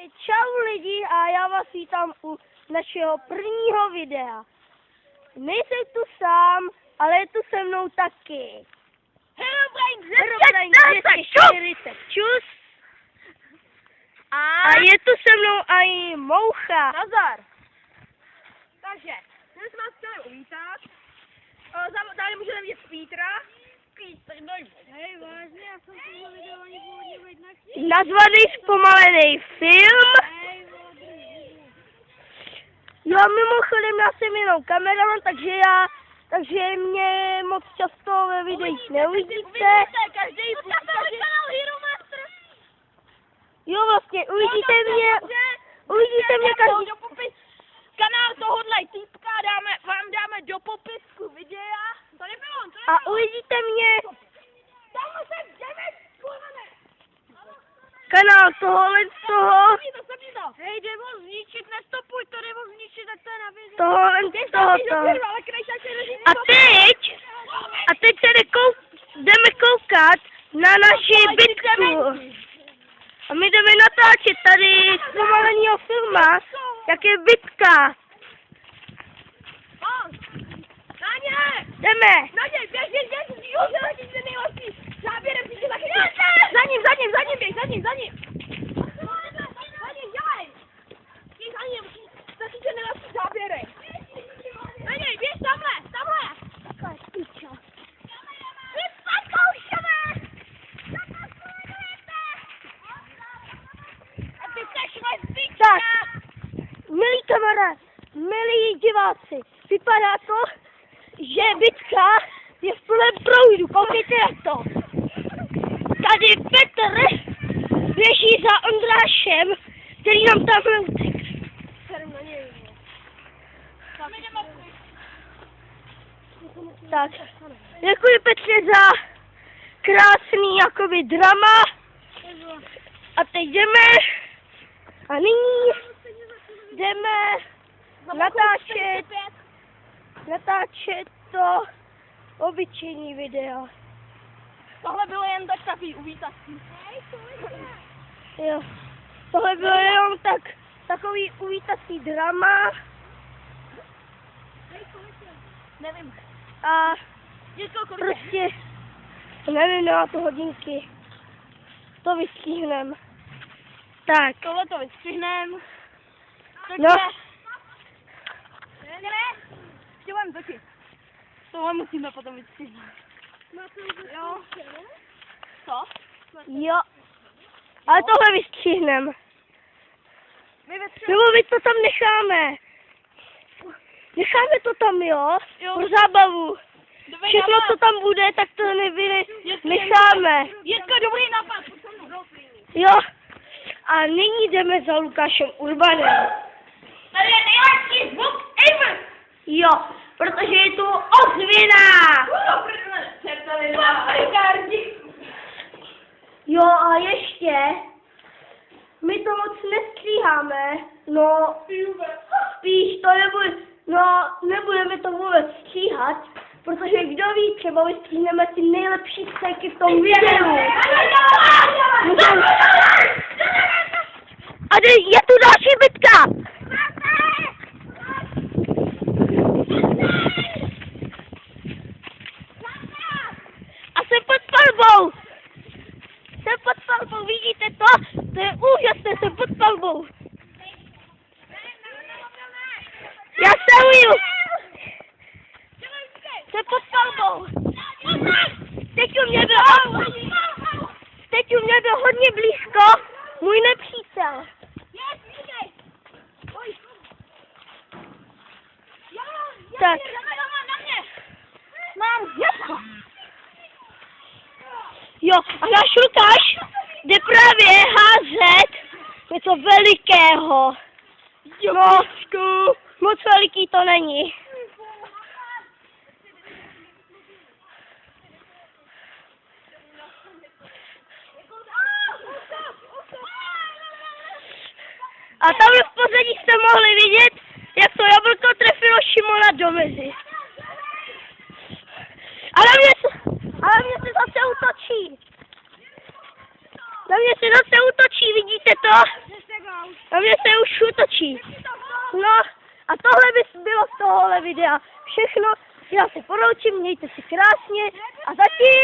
Čau lidi a já vás vítám u našeho prvního videa. Nejsem tu sám, ale je tu se mnou taky. Herobrine 240 čus. A je tu se mnou i Moucha. Nazar. Takže, dnes vás chtěli uvítat. Dále můžeme vidět Petra. Petr, hej, vážně, já jsem tohle video ani původně vidět nechtěl. Nazvaný zpomalený film. Jo, mimochodem já jsem jenom kameraman, takže mě moc často ve videích neuvidíte. Jo, vlastně, uvidíte mě každý... Kanál tohohle týpka vám dáme do popisku videa. To nebylo on, A uvidíte mě... Kanál tohohle z toho... Hej, jde ho zničit, nestopuj to, jde ho zničit, tak to je na video. Tohohle z tohoto. A teď se jdeme koukat na naši bitku. A my jdeme natáčet tady zpomalenýho filma, jak je bitka. Naně! Jdeme. Naně, běž, jo, zaletí se nejlepší. Záběrem si taky. Za ním, běž, za ním. Za ním, dělej. Běž za ním, taky se nejlepší záběry. Naně, běž tamhle. Tak, milí kamarádi, milí diváci, vypadá to, že bitka je v plném proudu, koukejte na to. Tady Petr běží za Ondrášem, který nám tamhle utekl. Tak, děkuji Petře za krásný jakoby drama. A teď jdeme. A nyní jdeme natáčet to obyčejný video. Tohle bylo jen tak takový uvítací. Jo, tohle bylo jenom takový uvítací drama. Nevím. A prostě, nevím, na to hodinky. To vystříhnem. Tak. Tohle to vystřihnem. No. Ještě mám točit. Tohle musíme potom vystřihnout. Jo. Co? Jo. Ale tohle vystřihnem. Nebo my to tam necháme. Necháme to tam, jo? Pro zábavu. Všechno, co tam bude, tak to necháme. Jirko, dobrý nápad. Jo. A nyní jdeme za Lukášem Urbanem. Tady je nejlepší zvuk ever. Jo, protože je tu ozvěna. Jo, a ještě, my to moc nestříháme, no, spíš to nebudeme to vůbec stříhat, protože kdo ví, třeba vystříhneme ty nejlepší scénky v tom videu. A je tu další bitka! A jsem pod palbou! Vidíte to? To je úžasné, jsem pod palbou! Já stavuju! Jsem pod palbou! Teď u mě byl hodně blízko můj nepřítel. Tak. Mám dětko. Jo, a náš Lukáš jde právě házet něco velikého. No, moc veliký to není. A tam v pozadí jste mohli vidět, jak to jablko trefilo Šimona do mezy. Ale mě se zase útočí. Na mě se zase útočí, vidíte to? Na mě se už utočí. No a tohle by bylo z tohohle videa všechno. Já se poroučím, mějte si krásně a zatím